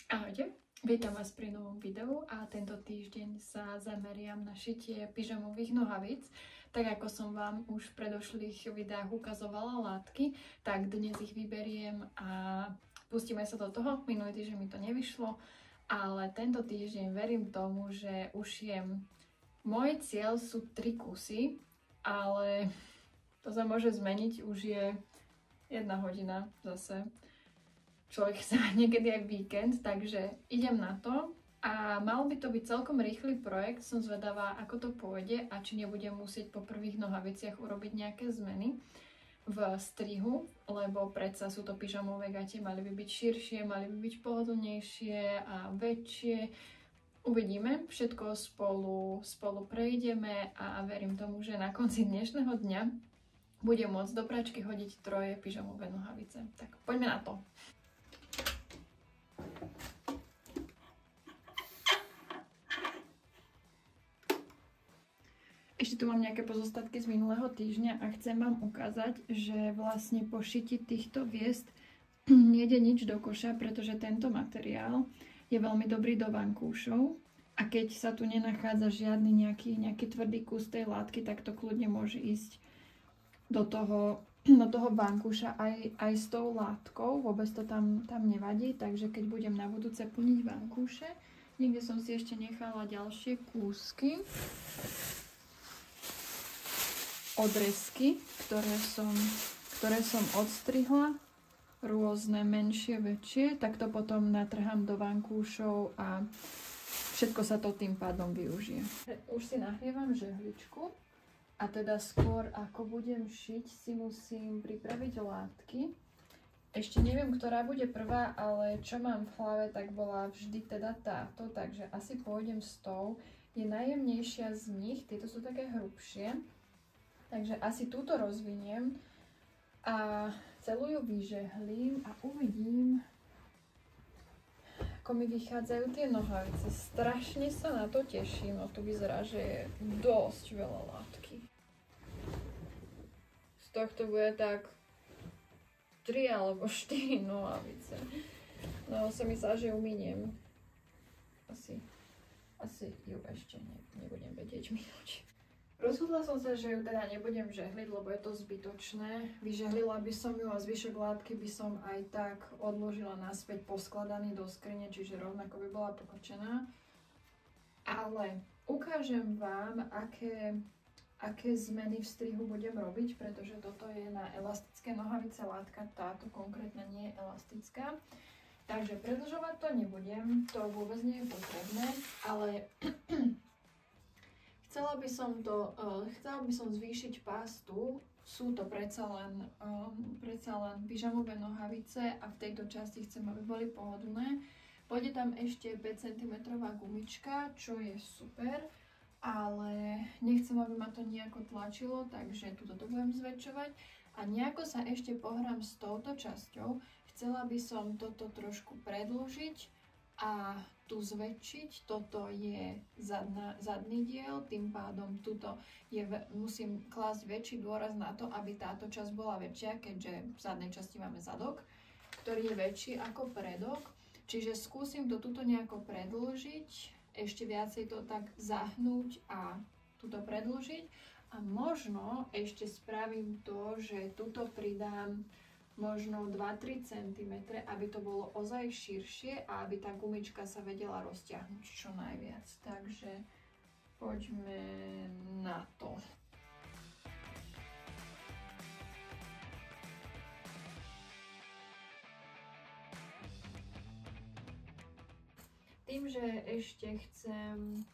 Ahojte, vítam vás pri novom videu a tento týždeň sa zameriam na šitie pyžamových nohavíc. Tak ako som vám už v predošlých videách ukazovala látky, tak dnes ich vyberiem a pustíme sa do toho. Minulý týždeň mi to nevyšlo, ale tento týždeň verím tomu, že ušijem. Môj cieľ sú 3 kusy, ale to sa môže zmeniť, už je 1 hodina zase. Človek chce mať niekedy aj víkend, takže idem na to. A mal by to byť celkom rýchly projekt, som zvedavá, ako to pôjde a či nebudem musieť po prvých nohaviciach urobiť nejaké zmeny v strihu, lebo predsa sú to pyžamové gate, mali by byť širšie, mali by byť pohodlnejšie a väčšie. Uvidíme, všetko spolu prejdeme a verím tomu, že na konci dnešného dňa budem môcť do pračky hodiť 3 pyžamové nohavice. Tak poďme na to. Ešte tu mám nejaké pozostatky z minulého týždňa a chcem vám ukázať, že vlastne po šiti týchto viest nejde nič do koša, pretože tento materiál je veľmi dobrý do vankúšov a keď sa tu nenachádza žiadny nejaký tvrdý kus tej látky, tak to kľudne môže ísť do toho vankúša aj s tou látkou, vôbec to tam nevadí, takže keď budem na budúce plniť vankúše, niekde som si ešte nechala ďalšie kúsky, odrezky, ktoré som odstrihla, rôzne menšie, väčšie, tak to potom natrhám do vankúšov a všetko sa to tým pádom využije. Už si nahrievam žehličku a teda skôr ako budem šiť, si musím pripraviť látky. Ešte neviem, ktorá bude prvá, ale čo mám v hlave, tak bola vždy teda táto, takže asi pôjdem s tou. Je najjemnejšia z nich, tieto sú také hrubšie. Takže asi túto rozviniem a celú ju vyžehlím a uvidím, ako mi vychádzajú tie nohavice. Strašne sa na to teším, no tu vyzerá, že je dosť veľa látky. Z tohto bude tak 3 alebo 4 nohavice. No som myslela, že ju miniem. Asi ju ešte nebudem vedieť minúť. Rozhodla som sa, že ju teda nebudem žehliť, lebo je to zbytočné. Vyžehlila by som ju a zvyšok látky by som aj tak odložila naspäť poskladaný do skrine, čiže rovnako by bola pokrčená. Ale ukážem vám, aké zmeny v strihu budem robiť, pretože toto je na elastické nohavice látka, táto konkrétne nie je elastická. Takže predĺžovať to nebudem, to vôbec nie je potrebné, ale chcela by som zvýšiť pástu, sú to predsa len pyžamové nohavice a v tejto časti chcem, aby boli pohodlné. Pôjde tam ešte 5 cm gumička, čo je super, ale nechcem, aby ma to nejako tlačilo, takže tuto to budem zväčšovať a nejako sa ešte pohrám s touto časťou. Chcela by som toto trošku predĺžiť a tu zväčšiť. Toto je zadný diel, tým pádom tuto musím klásť väčší dôraz na to, aby táto časť bola väčšia, keďže v zadnej časti máme zadok, ktorý je väčší ako predok. Čiže skúsim to tuto nejako predĺžiť, ešte viacej to tak zahnúť a tuto predĺžiť. A možno ešte spravím to, že tuto pridám možno 2-3 cm, aby to bolo ozaj širšie a aby tá gumička sa vedela roztiahnuť čo najviac. Takže poďme na to. Tým, že ešte chcem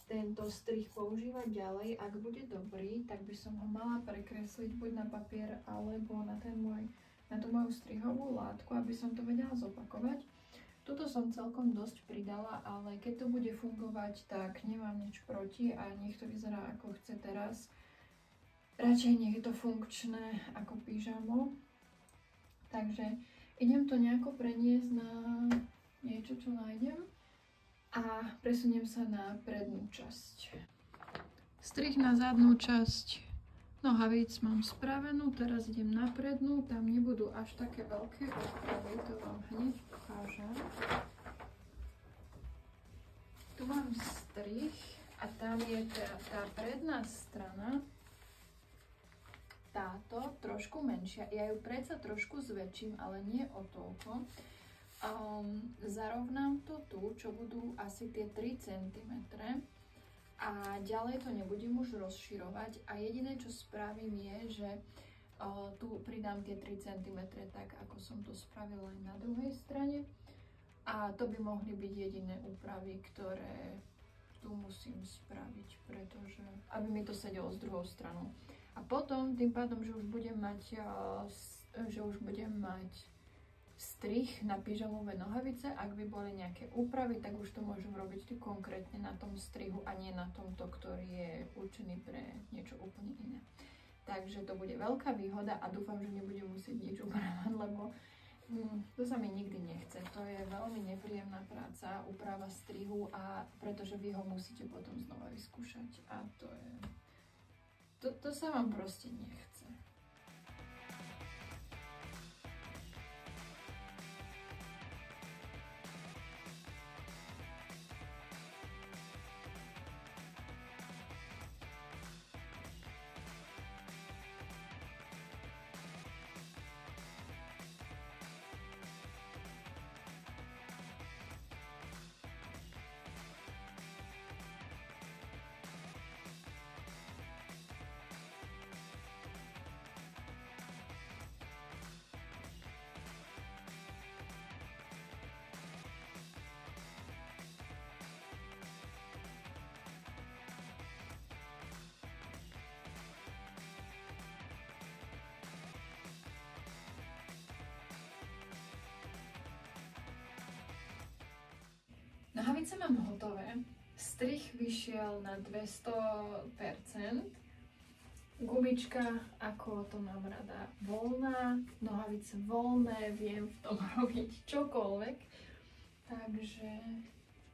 tento strih používať ďalej, ak bude dobrý, tak by som ho mala prekresliť buď na papier alebo na tú moju strihovú látku, aby som to vedela zopakovať. Tuto som celkom dosť pridala, ale keď to bude fungovať, tak nemám nič proti a nech to vyzerá ako chce teraz. Radšej nech je to funkčné ako pyžamo. Takže idem to nejako preniesť na niečo, čo nájdem a presuniem sa na prednú časť. Strih na zadnú časť nohavíc mám spravenú, teraz idem na prednú, tam nebudú až také veľké odpravy, to vám hneď ukážem. tam je tá predná strana, táto trošku menšia. Ja ju predsa trošku zväčším, ale nie o toľko. Zarovnám to tu, čo budú asi tie 3 cm. A ďalej to nebudem už rozširovať. A jediné, čo spravím je, že tu pridám tie 3 cm, tak ako som to spravila aj na druhej strane. A to by mohli byť jediné úpravy, ktoré tu musím spraviť, pretože aby mi to sedelo z druhou stranou. A potom tým pádom, že už budem mať strih na pyžamové nohavice, ak by boli nejaké úpravy, tak už to môžem robiť tu konkrétne na tom strihu a nie na tomto, ktorý je určený pre niečo úplne iné. Takže to bude veľká výhoda a dúfam, že nebudem musieť nič upravať, lebo to sa mi nikdy nechce. To je veľmi nepríjemná práca, úprava strihu, a pretože vy ho musíte potom znova vyskúšať a to sa vám proste nechce. Nohavice mám hotové. Strih vyšiel na 200%. Gumička, ako to mám rada, voľná. Nohavice voľné, viem v tom robiť čokoľvek. Takže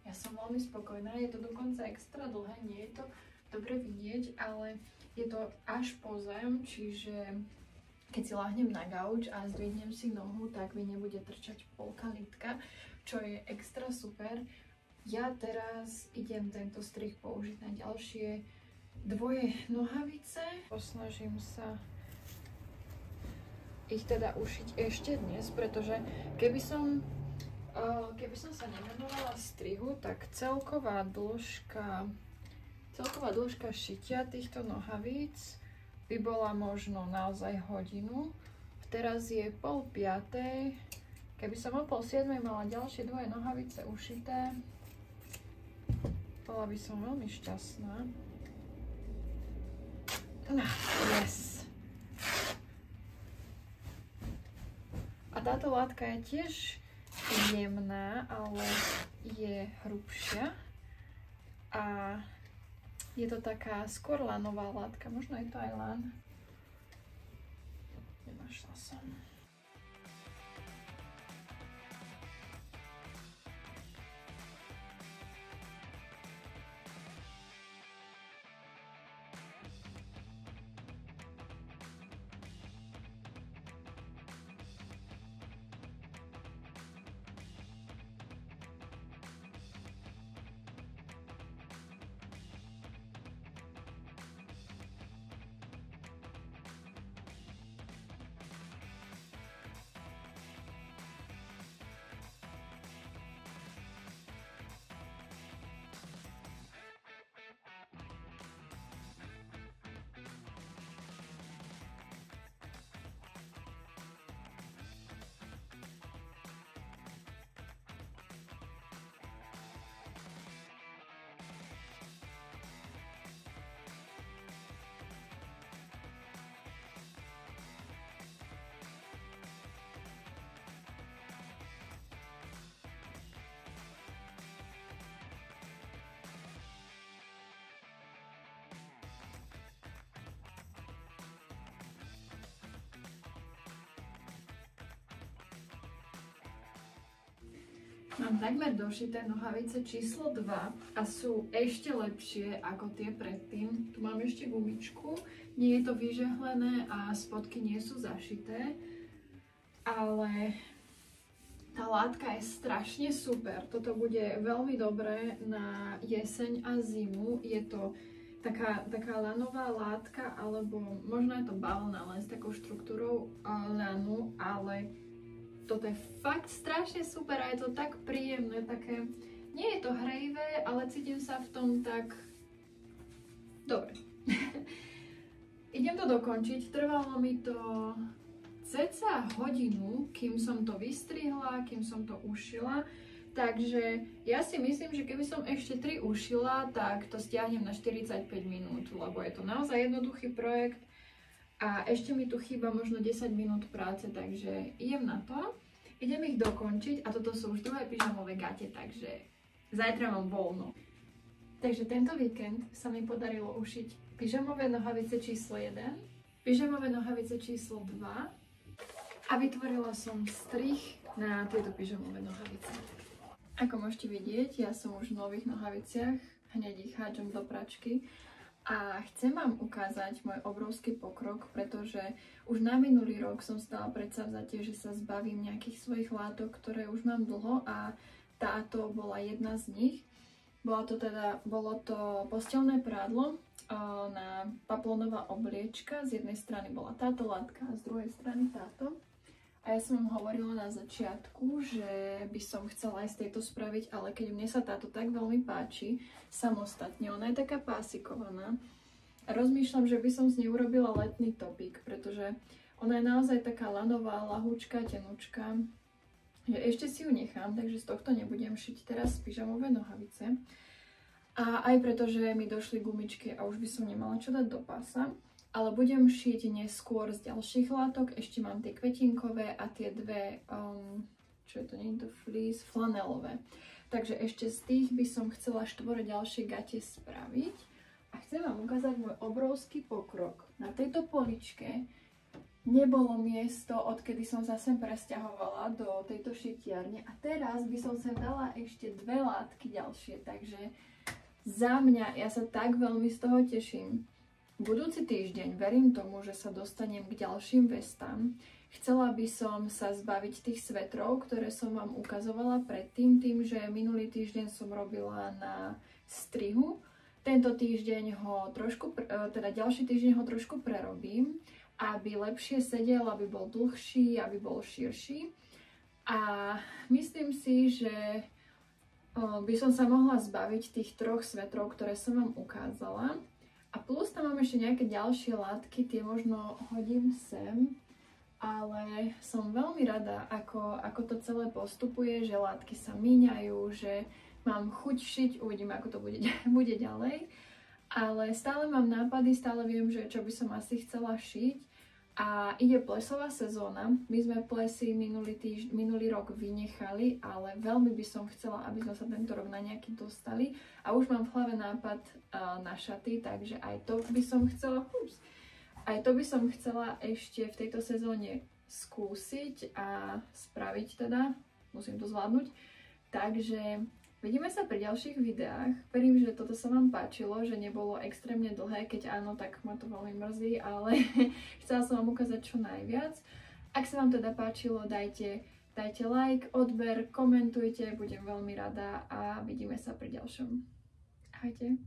ja som veľmi spokojná. Je to dokonca extra dlhé, nie je to dobre vidieť, ale je to až po zem, čiže keď si láhnem na gauč a zdvihnem si nohu, tak mi nebude trčať polka lítka, čo je extra super. Ja teraz idem tento strih použiť na ďalšie dvoje nohavice. Posnažím sa ich teda ušiť ešte dnes, pretože keby som sa nevenovala strihu, tak celková dĺžka šitia týchto nohavíc by bola možno naozaj hodinu. Teraz je 4:30. Keby som o 6:30 mala ďalšie dvoje nohavice ušité, bola by som veľmi šťastná. Yes. A táto látka je tiež jemná, ale je hrubšia. A je to taká skôr lanová látka, možno je to aj lan. Nenašla som. Mám takmer došité nohavice číslo 2 a sú ešte lepšie ako tie predtým. Tu mám ešte gumičku, nie je to vyžehlené a spodky nie sú zašité, ale Tá látka je strašne super. Toto bude veľmi dobré na jeseň a zimu. Je to taká lanová látka, alebo možno je to bavlna, len s takou štruktúrou lanu, ale toto je fakt strašne super a je to tak príjemné, také, nie je to hrejivé, ale cítim sa v tom tak dobre. Idem to dokončiť, trvalo mi to cca hodinu, kým som to vystrihla, kým som to ušila. Takže ja si myslím, že keby som ešte 3 ušila, tak to stiahnem na 45 minút, lebo je to naozaj jednoduchý projekt a ešte mi tu chýba možno 10 minút práce, takže idem na to. Idem ich dokončiť a toto sú už druhé pyžamové gate, takže zajtra mám voľno. Takže tento víkend sa mi podarilo ušiť pyžamové nohavice číslo 1, pyžamové nohavice číslo 2, a vytvorila som strih na tieto pyžamové nohavice. Ako môžete vidieť, ja som už v nových nohaviciach, hneď ich hádžem do pračky a chcem vám ukázať môj obrovský pokrok, pretože už na minulý rok som stala predsavzatie, že sa zbavím nejakých svojich látok, ktoré už mám dlho a táto bola jedna z nich. Bolo to posteľné prádlo na paplónová obliečka, z jednej strany bola táto látka a z druhej strany táto. A ja som vám hovorila na začiatku, že by som chcela aj z tejto spraviť, ale keď mne sa táto tak veľmi páči, samostatne, ona je taká pásikovaná. A rozmýšľam, že by som z nej urobila letný topík, pretože ona je naozaj taká lanová, lahúčka, tenučka. Že ešte si ju nechám, takže z tohto nebudem šiť teraz pyžamové nohavice. A aj preto, že mi došli gumičky a už by som nemala čo dať do pása. Ale budem šiť neskôr z ďalších látok, ešte mám tie kvetinkové a tie dve, čo je to, nie je to fleece, flanelové. Takže ešte z tých by som chcela 4 ďalšie gate spraviť. A chcem vám ukázať môj obrovský pokrok. Na tejto poličke nebolo miesto, odkedy som sa sem presťahovala do tejto šitiarne. A teraz by som sem dala ešte 2 látky ďalšie, takže za mňa, ja sa tak veľmi z toho teším. Budúci týždeň verím tomu, že sa dostanem k ďalším vestám. Chcela by som sa zbaviť tých svetrov, ktoré som vám ukazovala predtým, tým, že minulý týždeň som robila na strihu. Tento týždeň ďalší týždeň ho trošku prerobím, aby lepšie sedel, aby bol dlhší, aby bol širší. A myslím si, že by som sa mohla zbaviť tých 3 svetrov, ktoré som vám ukázala. A plus tam mám ešte nejaké ďalšie látky, tie možno hodím sem, ale som veľmi rada, ako to celé postupuje, že látky sa míňajú, že mám chuť šiť, uvidím, ako to bude ďalej. Ale stále mám nápady, stále viem, že čo by som asi chcela šiť. A ide plesová sezóna. My sme plesy minulý rok vynechali, ale veľmi by som chcela, aby sme sa tento rok na nejaký dostali. A už mám v hlave nápad na šaty, takže aj to by som chcela ešte v tejto sezóne skúsiť a spraviť teda. Musím to zvládnuť. Takže vidíme sa pri ďalších videách. Verím, že toto sa vám páčilo, že nebolo extrémne dlhé. Keď áno, tak ma to veľmi mrzí, ale chcela som vám ukázať čo najviac. Ak sa vám teda páčilo, dajte like, odber, komentujte, budem veľmi rada a vidíme sa pri ďalšom. Ahojte.